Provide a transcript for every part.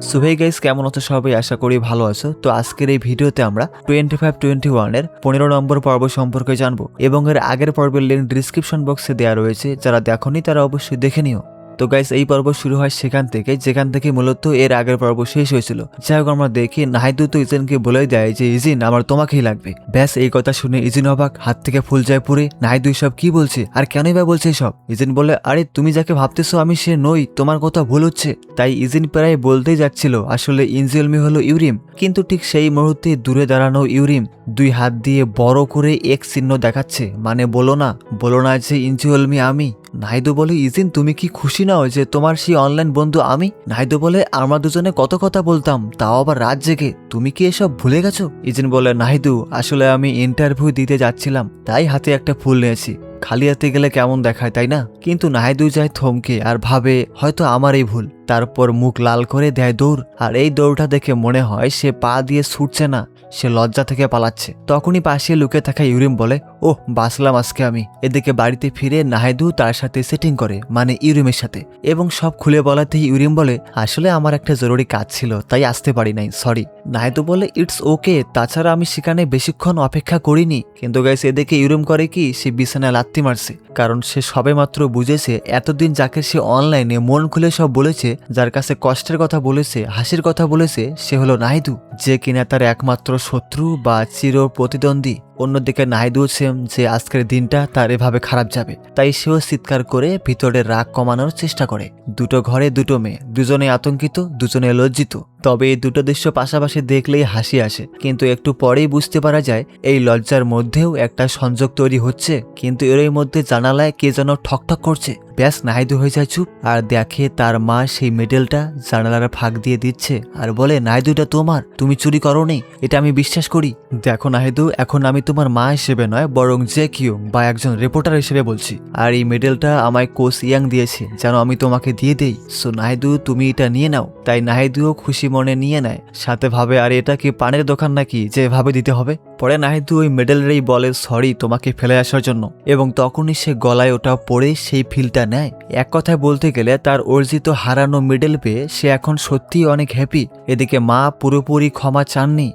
So hey guys, কেমন আছো সবাই? আশা করি ভালো আছো। তো আজকের এই ভিডিওতে আমরা 25-21 এর 15 নম্বর পর্ব সম্পর্কে জানবো এবং এর আগের পর্বের লিংক ডিসক্রিপশন বক্সে দেওয়া রয়েছে। যারা দেখোনি তারা অবশ্যই দেখে নিও। তো গাইস, এই পর্ব শুরু হয় সেখান থেকে যেখান থেকে মূলত এর আগের পর্ব শেষ হয়েছিল। যাই হোক, আমরা দেখি নাহিদু তো ইজিনকে বলেই দেয় যে ইজিন, আমার তোমাকেই লাগবে। ব্যাস, এই কথা শুনে ইজিন অবাক, হাত থেকে ফুল যায় পুরে। নাহিদু সব কি বলছে আর কেনই বা বলছে সব? ইজিন বলে, আরে তুমি যাকে ভাবতেছো আমি সে নই, তোমার কথা ভুল হচ্ছে। তাই ইজিন প্রায় বলতেই যাচ্ছিল আসলে ইনজিওলমি হলো ইউরিম, কিন্তু ঠিক সেই মুহূর্তে দূরে দাঁড়ানো ইউরিম দুই হাত দিয়ে বড় করে এক চিহ্ন দেখাচ্ছে, মানে বলো না যে ইনজিওলমি আমি। নাহিদু বলে, ইজিন তুমি কি খুশি নাও যে তোমার সেই অনলাইন বন্ধু আমি? নাহিদু বলে, আমরা দুজনে কত কথা বলতাম, তাও আবার রাত জেগে, তুমি কি এসব ভুলে গেছো? ইজিন বলে, নাহিদু আসলে আমি ইন্টারভিউ দিতে যাচ্ছিলাম, তাই হাতে একটা ফুল নিয়েছি। খালি হাতে গেলে কেমন দেখায়, তাই না? কিন্তু নাহিদু যায় থমকে আর ভাবে হয়তো আমারই ভুল। তারপর মুখ লাল করে দেয় দৌড়। আর এই দৌড়টা দেখে মনে হয় সে পা দিয়ে ছুটছে না, সে লজ্জা থেকে পালাচ্ছে। তখনই পাশে লুকে থাকা ইউরিম বলে, ওহ বাঁচলাম আজকে আমি। এদিকে বাড়িতে ফিরে নাহিদু তার সাথে সেটিং করে, মানে ইউরিমের সাথে, এবং সব খুলে বলাতেই ইউরিম বলে, আসলে আমার একটা জরুরি কাজ ছিল তাই আসতে পারি নাই, সরি। নাহিদু বলে, ইটস ওকে, তাছাড়া আমি সেখানে বেশিক্ষণ অপেক্ষা করিনি। কিন্তু গাইস, এদিকে ইউরিম করে কি, সে বিছানায় লাত্তি মারছে, কারণ সে সবেমাত্র বুঝেছে এতদিন যাকে সে অনলাইনে মন খুলে সব বলেছে, যার কাছে কষ্টের কথা বলেছে, হাসির কথা বলেছে, সে হলো নাহিদু, যে কিনা তার একমাত্র শত্রু বা চির প্রতিদ্বন্দ্বী। অন্যদিকে নাহিদু সেম যে আজকের দিনটা তার এভাবে খারাপ যাবে, তাই সেও চিৎকার করে ভিতরের রাগ কমানোর চেষ্টা করে। দুটো ঘরে দুটো মেয়ে, দুজনে আতঙ্কিত, দুজনে লজ্জিত। তবে এই দুটো দৃশ্য পাশাপাশি দেখলেই হাসি আসে, কিন্তু একটু পরেই বুঝতে পারা যায় এই লজ্জার মধ্যেও একটা সংযোগ তৈরি হচ্ছে। কিন্তু এর মধ্যে জানালায় কে যেন ঠকঠক করছে। ব্যাস, নাহিদু হয়ে যায় চুপ আর দেখে তার মা সেই মেডেলটা জানালার ফাঁক দিয়ে দিচ্ছে আর বলে, নাহিদু এটা তোমার, তুমি চুরি করোনি, এটা আমি বিশ্বাস করি। দেখো নাহিদু, এখন আমি তোমার মা হিসেবে নয় বরং জে কিউ বা একজন রিপোর্টার হিসেবে বলছি। আর এই মেডেলটা আমায় কোচ ইয়াং দিয়েছে যেন আমি তোমাকে দিয়ে দেই। সো নাহিদু, তুমি এটা নিয়ে নাও। তাই নাহিদুও খুশি মনে নিয়ে নেয়, সাথে ভাবে আর এটা কি পানের দোকান নাকি যে এভাবে দিতে হবে। পরে নাহিদু ওই মেডেলেরই বলে সরি তোমাকে ফেলে আসার জন্য, এবং তখনই সে গলায় ওটা পরে সেই ফিলটা নেয়। এক কথায় বলতে গেলে তার অর্জিত হারানো মেডেল পেয়ে সে এখন সত্যিই অনেক হ্যাপি। এদিকে মা পুরোপুরি ক্ষমা চাননি,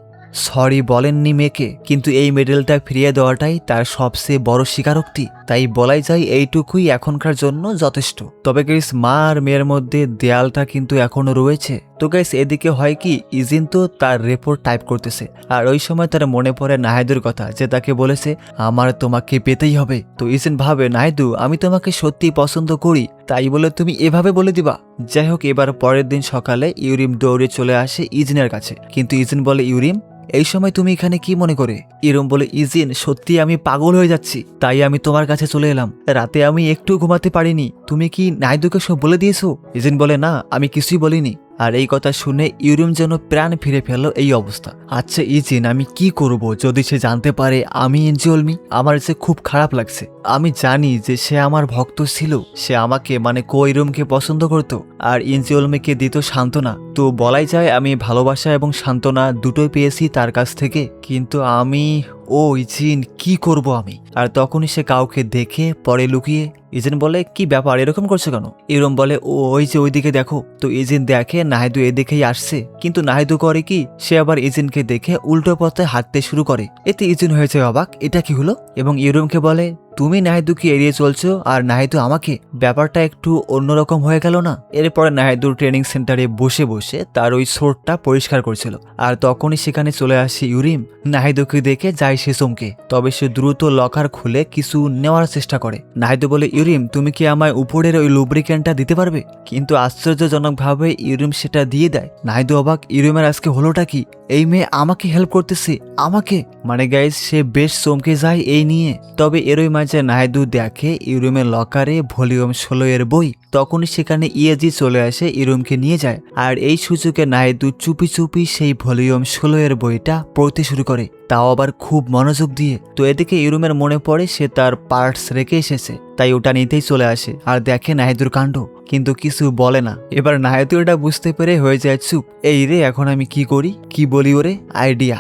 সরি বলেননি মেয়েকে, কিন্তু এই মেডেলটা ফিরিয়ে দেওয়াটাই তার সবচেয়ে বড় স্বীকারোক্তি। তাই বলাই যায় এইটুকুই এখনকার জন্য যথেষ্ট। তবে গাইস, মা আর মেয়ের মধ্যে দেয়ালটা কিন্তু এখনো রয়েছে। তো গাইস, এদিকে হয় কি, ইজিন তো তার রিপোর্ট টাইপ করতেছে, আর ওই সময় তার মনে পড়ে নাহিদুর কথা, যে তাকে বলেছে আমার তোমাকে পেতেই হবে। তো ইজিন ভাবে, নাহিদু আমি তোমাকে সত্যি পছন্দ করি, তাই বলে তুমি এভাবে বলে দিবা? যাই হোক, এবার পরের দিন সকালে ইউরিম দৌড়ে চলে আসে ইজিনের কাছে, কিন্তু ইজিন বলে, ইউরিম এই সময় তুমি এখানে কি মনে করে? ইউরিম বলে, ইজিন সত্যি আমি পাগল হয়ে যাচ্ছি, তাই আমি তোমার কাছে চলে এলাম। রাতে আমি একটু ঘুমাতে পারিনি, তুমি কি নাহিদুকে সব বলে দিয়েছো? ইজিন বলে, না আমি কিছুই বলিনি। আর এই কথা শুনে ইউরিম যেন প্রাণ ফিরে ফেললো এই অবস্থা। আচ্ছা ইজিন, আমি কি করব যদি সে জানতে পারে আমি ইনজিওলমি? আমার যে খুব খারাপ লাগছে। আমি জানি যে সে আমার ভক্ত ছিল, সে আমাকে মানে ইউরিমকে পছন্দ করত, আর ইনজিওলমিকে দিত সান্ত্বনা। তো বলাই যায় আমি ভালোবাসা এবং সান্ত্বনা দুটোই পেয়েছি তার কাছ থেকে। কিন্তু আমি ও ইজিন কি করব আমি? আর তখনই সে কাউকে দেখে পরে লুকিয়ে। ইজিন বলে, কি ব্যাপার, এরকম করছো কেন? ইউরিম বলে, ওই যে ওইদিকে দেখো। তো ইজিন দেখে নাহিদু এদিকেই আসছে, কিন্তু নাহিদু করে কি, সে আবার ইজিনকে দেখে উল্টো পথে হাঁটতে শুরু করে। এতে ইজিন হয়েছে অবাক, এটা কি হলো? এবং ইউরিমকে বলে, তুমি নাহিদুকে এড়িয়ে চলছো আর নাহিদু আমাকে, ব্যাপারটা একটু অন্যরকম হয়ে গেল না? এরপরে নাহিদুর ট্রেনিং সেন্টারে বসে বসে তার ওই সোর্টটা পরিষ্কার করছিল, আর তখনই সেখানে চলে আসে ইউরিম। নাহিদুকে দেখে যায় সে চমকে, তবে সে দ্রুত লকার খুলে কিছু নেওয়ার চেষ্টা করে। নাহিদু বলে, ইউরিম তুমি কি আমায় উপরের ওই লুব্রিকেন্টটা দিতে পারবে? কিন্তু আশ্চর্যজনকভাবে ইউরিম সেটা দিয়ে দেয়। নাহিদু অবাক, ইউরিমের আজকে হলোটা কি? এই মেয়ে আমাকে হেল্প করতেছে, আমাকে? মানে গাইজ, সে বেশ চমকে যায় এই নিয়ে। তবে এরই মাঝে নাহিদু দেখে ইউরিমের লকারে ভলিউম 16 এর বই। তখনই সেখানে ইয়েজি চলে আসে, ইউরিমকে নিয়ে যায়, আর এই সুযোগে নাহিদু চুপি চুপি সেই ভলিউম 16 এর বইটা পড়তে শুরু করে, তাও আবার খুব মনোযোগ দিয়ে। তো এদিকে ইউরিমের মনে পড়ে সে তার পার্টস রেখে এসেছে, তাই ওটা নিতেই চলে আসে আর দেখে নাহিদুর কাণ্ড, কিন্তু কিছু বলে না। এবার নাহিদু এটা বুঝতে পেরে হয়ে যায় চুপ। এই রে, এখন আমি কি করি, কি বলি ওরে? আইডিয়া।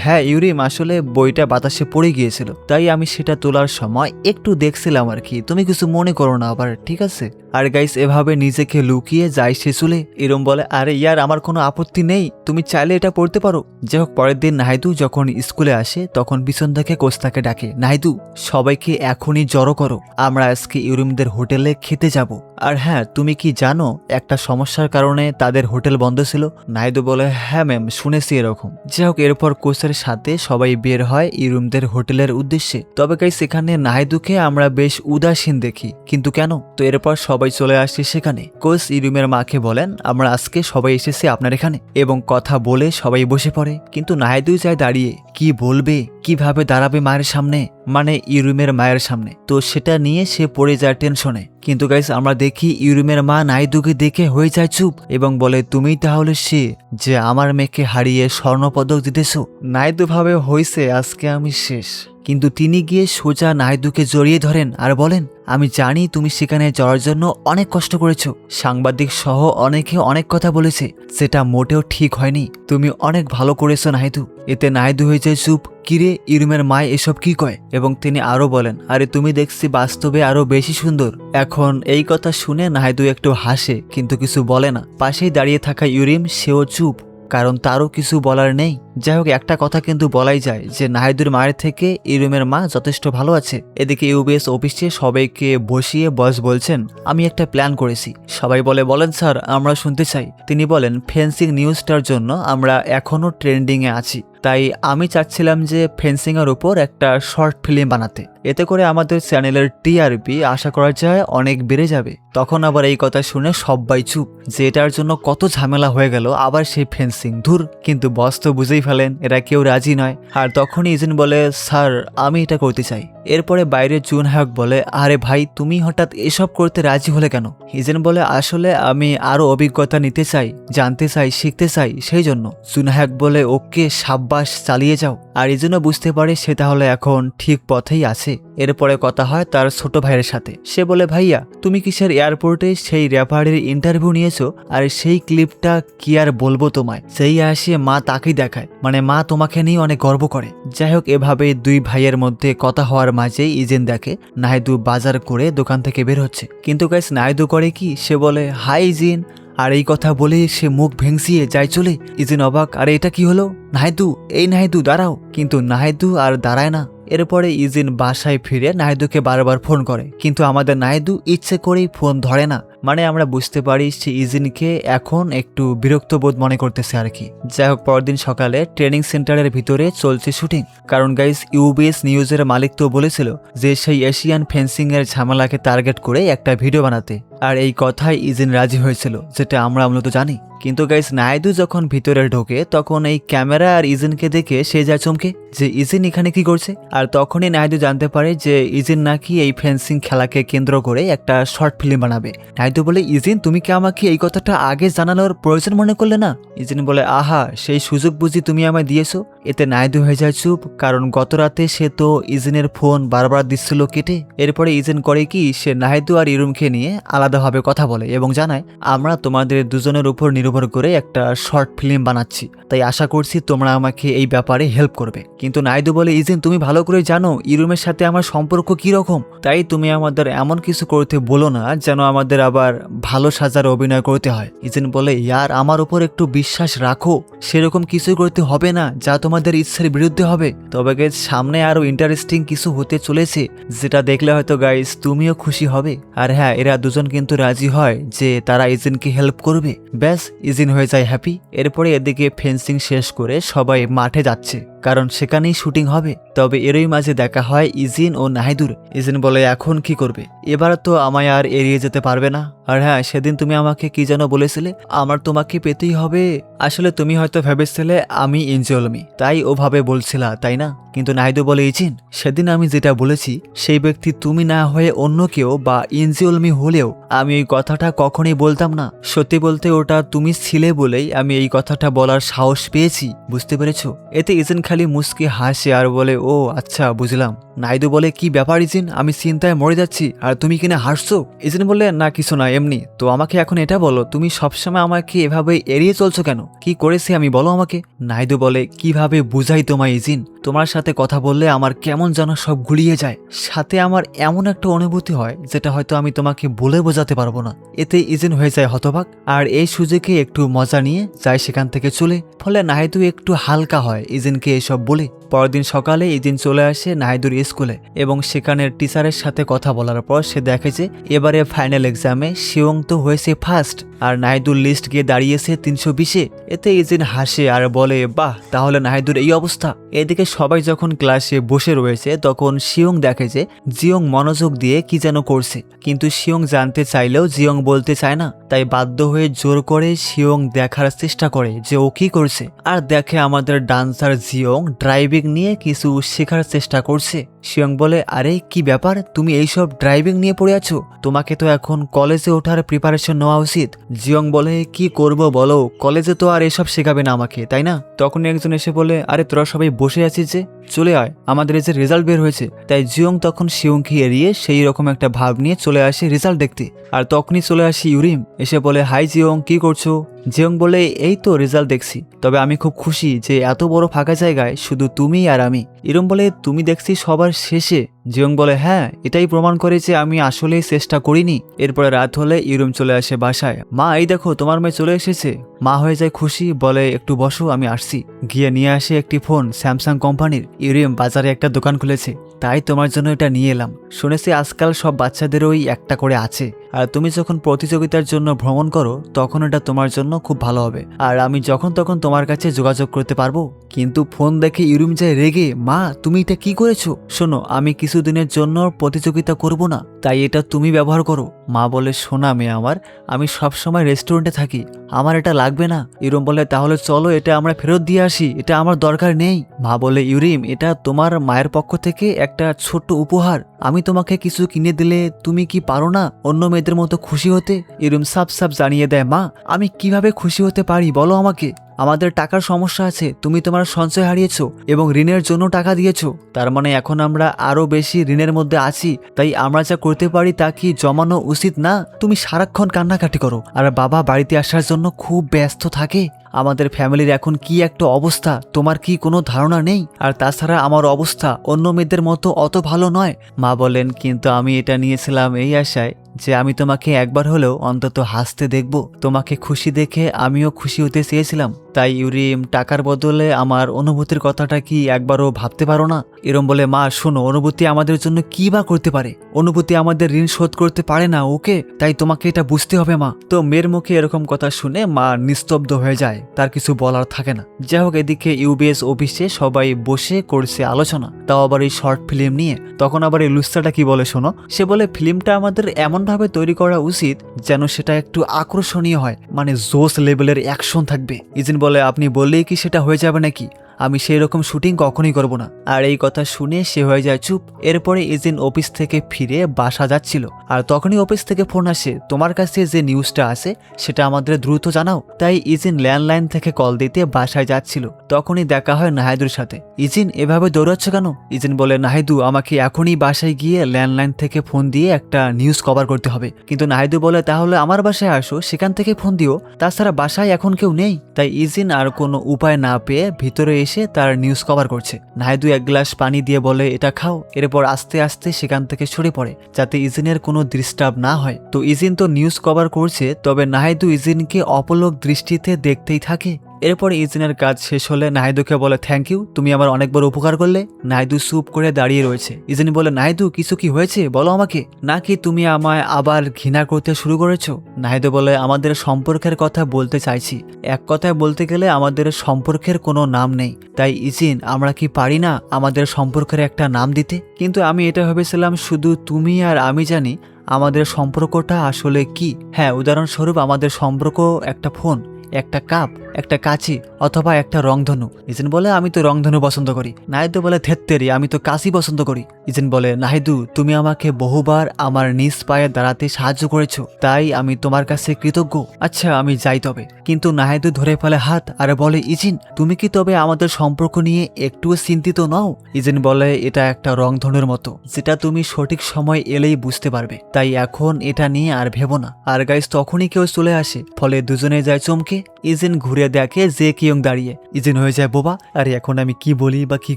হ্যাঁ ইউরিম, আসলে বইটা বাতাসে পড়ে গিয়েছিল, তাই আমি সেটা তোলার সময় একটু দেখছিলাম আর কি, তুমি কিছু মনে করো না আবার, ঠিক আছে? আর গাইস এভাবে নিজেকে লুকিয়ে যায় সে চলে। ইরম বলে আরে ইয়ার আমার কোনো আপত্তি নেই, তুমি চাইলে এটা পড়তে পারো। যাই হোক, পরের দিন নাহিদু যখন স্কুলে আসে তখন পিছন থেকে কোচ তাকে ডাকে, নাহিদু সবাইকে এখনই জড়ো করো, আমরা আজকে ইউরিমদের হোটেলে খেতে যাব। আর হ্যাঁ, তুমি কি জানো একটা সমস্যার কারণে তাদের হোটেল বন্ধ ছিল? নাহিদু বলে হ্যাঁ ম্যাম, শুনেছি এরকম। যাই হোক, এরপর কোচের সাথে সবাই বের হয় ইরুমদের হোটেলের উদ্দেশ্যে। তবে গাইস সেখানে নাহিদুকে আমরা বেশ উদাসীন দেখি, কিন্তু কেন? তো এরপর সবাই চলে আসে সেখানে। কোচ ইরুমের মাকে বলেন আমরা আজকে সবাই এসেছি আপনার এখানে, এবং কথা বলে সবাই বসে পড়ে। কিন্তু নাহিদু যায় দাঁড়িয়ে, কি বলবে, কিভাবে দাঁড়াবে মায়ের সামনে, মানে ইরুমের মায়ের সামনে, তো সেটা নিয়ে সে পড়ে যায় টেনশনে। কিন্তু গাইস আমরা দেখি ইরুমের মা নাহিদুকে দেখে হয়ে যায় চুপ এবং বলে তুমিই তাহলে সে যে আমার মেয়েকে হারিয়ে স্বর্ণপদক দিতেছো? নাহিদু ভাবে হইছে আজকে আমি শেষ। কিন্তু তিনি গিয়ে সোজা নাহিদুকে জড়িয়ে ধরেন আর বলেন আমি জানি তুমি সেখানে যাওয়ার জন্য অনেক কষ্ট করেছো, সাংবাদিক সহ অনেকে অনেক কথা বলেছে, সেটা মোটেও ঠিক হয়নি, তুমি অনেক ভালো করেছো নাহিদু। এতে নাহিদু হয়ে যায় চুপ। কিরে ইরুমের মায় এসব কি কয়? এবং তিনি আরো বলেন আরে তুমি দেখছি বাস্তবে আরো বেশি সুন্দর। এখন এই কথা শুনে নাহিদু একটু হাসে কিন্তু কিছু বলে না। পাশেই দাঁড়িয়ে থাকা ইউরিম সেও চুপ, কারণ তারও কিছু বলার নেই। যাই হোক, একটা কথা কিন্তু বলাই যায় যে নাহিদুর মায়ের থেকে ইরুমের মা যথেষ্ট ভালো আছে। এদিকে ইউবিএস অফিসে সবাইকে বসিয়ে বস বলছেন আমি একটা প্ল্যান করেছি। সবাই বলে বলেন স্যার, আমরা শুনতে চাই। তিনি বলেন ফেন্সিং নিউজটার জন্য আমরা এখনো ট্রেন্ডিংয়ে আছি, তাই আমি চাচ্ছিলাম যে ফেন্সিং এর উপর একটা শর্ট ফিল্ম বানাতে, এতে করে আমাদের চ্যানেলের টিআরপি আশা করা যায় অনেক বেড়ে যাবে। তখন আবার এই কথা শুনে সবাই চুপ, যে এটার জন্য কত ঝামেলা হয়ে গেল আবার সেই ফেন্সিং, ধুর। কিন্তু বস তো বুঝেই ফেলেন এরা কেউ রাজি নয়। আর তখনই ইজিন বলে স্যার আমি এটা করতে চাই। এরপরে বাইরে জুন হায়ক বলে আরে ভাই তুমি হঠাৎ এসব করতে রাজি হলে কেন? ইজেন বলে আসলে আমি আরো অভিজ্ঞতা নিতে চাই, জানতে চাই, শিখতে চাই, সেই জন্য। জুন হায়ক বলে ওকে সাব্বাস, চালিয়ে যাও। আর ইজেনও বুঝতে পারে সে তাহলে এখন ঠিক পথেই আছে। এরপরে কথা হয় তার ছোট ভাইয়ের সাথে। সে বলে ভাইয়া তুমি কিসের এয়ারপোর্টে সেই র্যাপারের ইন্টারভিউ নিয়েছো? আর সেই ক্লিপটা কি আর বলবো তোমায়, সেই আসে মা তাকেই দেখায়, মানে মা তোমাকে নিয়ে অনেক গর্ব করে। যাই হোক, এভাবে দুই ভাইয়ের মধ্যে কথা হওয়ার মাঝেই ইজেন দেখে নাহিদু বাজার করে দোকান থেকে বের হচ্ছে। কিন্তু গাইস নাহিদু করে কি, সে বলে হাই ইজিন, আর এই কথা বলে সে মুখ ভেঙচিয়ে যায় চলে। ইজিন অবাক, আরে এটা কি হলো? নাহিদু, এই নাহিদু দাঁড়াও। কিন্তু নাহিদু আর দাঁড়ায় না। এরপরে ইজিন বাসায় ফিরে নাহিদুকে বারবার ফোন করে, কিন্তু আমাদের নাহিদু ইচ্ছে করেই ফোন ধরে না। মানে আমরা বুঝতে পারি সে ইজিনকে এখন একটু বিরক্ত বোধ মনে করতেছে আর কি। যাই হোক, পরদিন সকালে ট্রেনিং সেন্টারের ভিতরে চলছে শুটিং, কারণ গাইস ইউবিএস নিউজের মালিক তো বলেছিল যে সেই এশিয়ান ফেন্সিং এর ঝামেলাকে টার্গেট করে একটা ভিডিও বানাতে, আর এই কথাই ইজিন রাজি হয়েছিল, যেটা আমরা মূলত জানি। কিন্তু গাইস নাহিদু যখন ভিতরে ঢোকে তখন এই ক্যামেরা আর ইজিনকে দেখে সে যায় চমকে, যে ইজিন এখানে কি করছে। আর তখনই নাহিদু জানতে পারে যে ইজিন নাকি এই ফেন্সিং খেলাকে কেন্দ্র করে একটা শর্ট ফিল্ম বানাবে। নাহিদু বলে ইজিন তুমি কি আমাকে এই কথাটা আগে জানানোর প্রয়োজন মনে করলে না? ইজিন বলে আহা, সেই সুযোগ বুঝি তুমি আমায় দিয়েছো। এতে নাহিদু হয়ে যায় চুপ, কারণ গত রাতে সে তো ইজিনের ফোন বারবার দিচ্ছিল কেটে। এরপরে ইজিন করে কি, সে নাহিদু আর ইরুমকে নিয়ে আলাদাভাবে কথা বলে এবং জানায় আমরা তোমাদের দুজনের উপর নির্ভর করে একটা শর্ট ফিল্ম বানাচ্ছি, তাই আশা করছি তোমরা আমাকে এই ব্যাপারে হেল্প করবে। কিন্তু নাহিদু বলে ইজিন তুমি ভালো করে জানো ইরুমের সাথে আমার সম্পর্ক কি রকম, তাই তুমি আমাদের এমন কিছু করতে বলো না যেন আমাদের আবার ভালো সাজার অভিনয় করতে হয়। ইজিন বলে ইয়ার আমার উপর একটু বিশ্বাস রাখো, সেরকম কিছু করতে হবে না যা তোমাদের ইচ্ছার বিরুদ্ধে হবে। তবে গাইস সামনে আরো ইন্টারেস্টিং কিছু হতে চলেছে, যেটা দেখলে হয়তো গাইস তুমিও খুশি হবে। আর হ্যাঁ, এরা দুজন কিন্তু রাজি হয় যে তারা ইজিনকে হেল্প করবে। ব্যাস, ইজিন হয়ে যায় হ্যাপি। এরপরে এদিকে ফেন্সিং শেষ করে সবাই মাঠে যাচ্ছে, কারণ সেখানেই শুটিং হবে। তবে এরই মাঝে দেখা হয় ইজিন ও নাহিদুর। ইজিন বলে এখন কি করবে, এবার তো আমায় আর এড়িয়ে যেতে পারবে না। আর হ্যাঁ, সেদিন তুমি আমাকে কি যেন বলেছিলে, আমার তোমাকে পেতেই হবে। আসলে তুমি হয়তো ভেবেছিলে আমি ইনজিওলমি, তাই ওভাবে বলছিলা তাই না? কিন্তু নাহিদু বলে ইজিন সেদিন আমি যেটা বলেছি সেই ব্যক্তি তুমি না হয়ে অন্য কেউ বা ইনজিওলমি হলেও আমি এই কথাটা কখনোই বলতাম না। সত্যি বলতে ওটা তুমি ছিলে বলেই আমি এই কথাটা বলার সাহস পেয়েছি, বুঝতে পেরেছো? এতে ইজিন খালি মুস্কি হাসে আর বলে ও আচ্ছা বুঝলাম। নাহিদু বলে কি ব্যাপার ইজিন, আমি চিন্তায় মরে যাচ্ছি আর তুমি কিনা হাসছো। ইজিন বলে না কিছু না এমনি। তো আমাকে এখন এটা বলো, তুমি সবসময় আমাকে এভাবে এড়িয়ে চলছো কেন? কি করেছি আমি, বলো আমাকে। নাহিদু বলে কিভাবে বুঝাই তোমায় ইজিন, তোমার সাথে কথা বললে আমার কেমন যেন সব গুলিয়ে যায়, সাথে আমার এমন একটা অনুভূতি হয় যেটা হয়তো আমি তোমাকে বলে বোঝাতে পারবো না। এতে ইজিন হয়ে যায় হতবাক আর এই সুযোগে একটু মজা নিয়ে যায় সেখান থেকে চলে। ফলে নাহিদু একটু হালকা হয় ইজিনকে এসব বলে। পরদিন সকালে ইজিন চলে আসে নাহিদুর স্কুলে এবং সেখানের টিচারের সাথে কথা বলার পর সে দেখে যে এবারে ফাইনাল এক্সামে শিওং তো হয়েছে ফার্স্ট আর নাহিদুর লিস্ট গিয়ে দাঁড়িয়েছে 320-এ। এতে ইজিন হাসে আর বলে বাহ, তাহলে নাহিদুর এই অবস্থা। এদিকে সবাই যখন ক্লাসে বসে রয়েছে তখন শিওং দেখে যে জিওং মনোযোগ দিয়ে কি যেন করছে, কিন্তু শিওং জানতে চাইলেও জিওং বলতে চায় না। তাই বাধ্য হয়ে জোর করে শিওং দেখার চেষ্টা করে যে ও কি করছে, আর দেখে আমাদের ডান্সার জিওং ড্রাইভিং নিয়ে কিছু শেখার চেষ্টা করছে। শিওং বলে আরে কি ব্যাপার, তুমি এইসব ড্রাইভিং নিয়ে পড়ে আছো, তোমাকে তো এখন কলেজে ওঠার প্রিপারেশন নেওয়া উচিত। জিওং বলে কি করব বলো, কলেজে তো আর এসব শেখাবে না আমাকে, তাই না? তখন একজন এসে বলে আরে তোরা সবাই বসে আছিস যে, চলে আয়, আমাদের এই যে রেজাল্ট বের হয়েছে। তাই জিওং তখন শিওংকে এড়িয়ে সেই রকম একটা ভাব নিয়ে চলে আসে রেজাল্ট দেখতে। আর তখনই চলে আসে ইউরিম, এসে বলে হাই জিওং, কি করছো? জিওং বলে এই তো রেজাল্ট দেখছি, তবে আমি খুব খুশি যে এত বড় ফাঁকা জায়গায় শুধু তুমি আর আমি। ইউরিম বলে তুমি দেখছি সবার শেষে। জিওং বলে হ্যাঁ, এটাই প্রমাণ করে যে আমি আসলেই চেষ্টা করিনি। এরপরে রাত হলে ইউরিম চলে আসে বাসায়। মা এই দেখো তোমার মেয়ে চলে এসেছে। মা হয়ে যায় খুশি, বলে একটু বসো আমি আসছি। গিয়ে নিয়ে আসে একটি ফোন স্যামসাং কোম্পানির। ইউরিম বাজারে একটা দোকান খুলেছে, তাই তোমার জন্য এটা নিয়ে এলাম। শুনেছি আজকাল সব বাচ্চাদেরই একটা করে আছে, আর তুমি যখন প্রতিযোগিতার জন্য ভ্রমণ করো তখন এটা তোমার জন্য খুব ভালো হবে, আর আমি যখন তখন তোমার কাছে যোগাযোগ করতে পারবো। কিন্তু ফোন দেখে ইউরিম যায় রেগে, মা তুমি এটা কি করেছো? শোনো, আমি কিছুদিনের জন্য প্রতিযোগিতা করব না, তাই এটা তুমি ব্যবহার করো। মা বলে শোনা মেয়ে আমার, আমি সবসময় রেস্টুরেন্টে থাকি, আমার এটা লাগবে না। ইউরিম বলে তাহলে চলো এটা আমরা ফেরত দিয়ে আসি, এটা আমার দরকার নেই। মা বলে ইউরিম এটা তোমার মায়ের পক্ষ থেকে একটা ছোট্ট উপহার, আমি তোমাকে কিছু কিনে দিলে তুমি কি পারো না অন্য মেয়েদের মতো খুশি হতে? ইউরিম সাফ সাফ জানিয়ে দেয় মা আমি কিভাবে খুশি হতে পারি বলো আমাকে, আমাদের টাকার সমস্যা আছে, তুমি তোমার সঞ্চয় হারিয়েছো এবং ঋণের জন্য টাকা দিয়েছো, তার মানে এখন আমরা আরো বেশি ঋণের মধ্যে আছি, তাই আমরা যা করতে পারি তা কি জমানো উচিত না? তুমি সারাক্ষণ কান্নাকাটি করো আর বাবা বাড়িতে আসার জন্য খুব ব্যস্ত থাকে, আমাদের ফ্যামিলির এখন কি একটা অবস্থা তোমার কি কোনো ধারণা নেই? আর তাছাড়া আমার অবস্থা অন্য মেয়েদের মতো অত ভালো নয়। মা বলেন কিন্তু আমি এটা নিয়েছিলাম এই আশায় যে আমি তোমাকে একবার হলেও অন্তত হাসতে দেখব, তোমাকে খুশি দেখে আমিও খুশি হতে চেয়েছিলাম। তাই ইউরিম টাকার বদলে আমার অনুভূতির কথাটা কি একবারও ভাবতে পারো না? ইরম বলে মা শোনো, অনুভূতি আমাদের জন্য কি বা করতে পারে, অনুভূতি আমাদের ঋণ শোধ করতে পারে না, ওকে? তাই তোমাকে এটা বুঝতে হবে মা। তো মেয়ের মুখে এরকম কথা শুনে মা নিস্তব্ধ হয়ে যায়, তার কিছু বলার থাকে না। যাই হোক, এদিকে ইউবিএস অফিসে সবাই বসে করছে আলোচনা, তাও আবার এই শর্ট ফিল্ম নিয়ে। তখন আবার এই লুচ্চাটা কি বলে শোনো, সে বলে ফিল্মটা আমাদের এমন ভাবে তৈরি করা উচিত যেন সেটা একটু আকর্ষণীয় হয়, মানে জোস লেভেলের অ্যাকশন থাকবে। ইজিন বলে আপনি বললেই কি সেটা হয়ে যাবে নাকি, আমি সেই রকম শুটিং কখনোই করব না। আর এই কথা শুনে সে হয়ে যায় চুপ। এরপরে ইজিন অফিস থেকে ফিরে বাসা যাচ্ছিল, আর তখনই অফিস থেকে ফোন আসে, তোমার কাছে যে নিউজটা আছে সেটা আমাদের দ্রুত জানাও। তাই ইজিন ল্যান্ডলাইন থেকে কল দিতে বাসায় যাচ্ছিল, তখনই দেখা হয় নাহিদুর সাথে। ইজিন এভাবে দৌড়াচ্ছ কেন? ইজিন বলে নাহিদু আমাকে এখনই বাসায় গিয়ে ল্যান্ডলাইন থেকে ফোন দিয়ে একটা নিউজ কভার করতে হবে। কিন্তু নাহিদু বলে তাহলে আমার বাসায় আসো, সেখান থেকে ফোন দিও, তাছাড়া বাসায় এখন কেউ নেই। তাই ইজিন আর কোনো উপায় না পেয়ে ভিতরে এসে তার নিউজ কভার করছে। নাহিদু এক গ্লাস পানি দিয়ে বলে এটা খাও। এরপর আস্তে আস্তে সেখান থেকে সরে পড়ে যাতে ইজিনের কোনো ডিস্টার্ব না হয়। তো ইজিন তো নিউজ কভার করছে, তবে নাহিদু ইজিনকে অপলক দৃষ্টিতে দেখতেই থাকে। এরপর ইজিনের কাজ শেষ হলে নাহিদুকে বলে থ্যাংক ইউ, তুমি আমার অনেক বড় উপকার করলে। নাহিদু চুপ করে দাঁড়িয়ে রয়েছে। ইজিন বলে নাহিদু কিছু কি হয়েছে বলো আমাকে, নাকি তুমি আমায় আবার ঘৃণা করতে শুরু করেছো? নাহিদু বলে আমাদের সম্পর্কের কথা বলতে চাইছি, এক কথায় বলতে গেলে আমাদের সম্পর্কের কোনো নাম নেই। তাই ইজিন আমরা কি পারি না আমাদের সম্পর্কের একটা নাম দিতে? কিন্তু আমি এটা ভেবেছিলাম শুধু তুমি আর আমি জানি আমাদের সম্পর্কটা আসলে কি। হ্যাঁ, উদাহরণস্বরূপ আমাদের সম্পর্ক একটা ফোন, একটা কাপ, একটা কাঁচি অথবা একটা রংধনু। ইজেন বলে আমি তো রংধনু পছন্দ করি। নাহিদও বলে থেত্তেরি আমি তো কাঁচি পছন্দ করি। ইজেন বলে নাহিদু তুমি আমাকে বহুবার আমার নিজ পায়ে দাঁড়াতে সাহায্য করেছো, তাই আমি তোমার কাছে কৃতজ্ঞ। আচ্ছা আমি যাই তবে। কিন্তু নাহিদু ধরে ফেলে হাত আর বলে ইজিন তুমি কি তবে আমাদের সম্পর্ক নিয়ে একটুও চিন্তিত নও? ইজেন বলে এটা একটা রংধনুর মতো, যেটা তুমি সঠিক সময় এলেই বুঝতে পারবে, তাই এখন এটা নিয়ে আর ভেবো না। আর গাইস তখনই কেউ চলে আসে, ফলে দুজনে যায় চমকে। ইজেন ঘুরে দেখে যে কিয়ং দাঁড়িয়ে। ইজেন হয়ে যায় বোবা, আরে এখন আমি কি বলি বা কি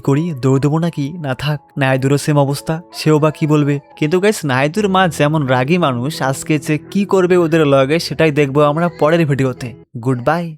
করি, দৌড় দেবো নাকি না থাক। নাহিদুরও সেম অবস্থা, সেও বা কি বলবে। কিন্তু গাইস নাহিদুর মা যেমন রাগী মানুষ, আজকে যে কি করবে ওদের লগে সেটাই দেখবো আমরা পরের ভিডিওতে। Good bye.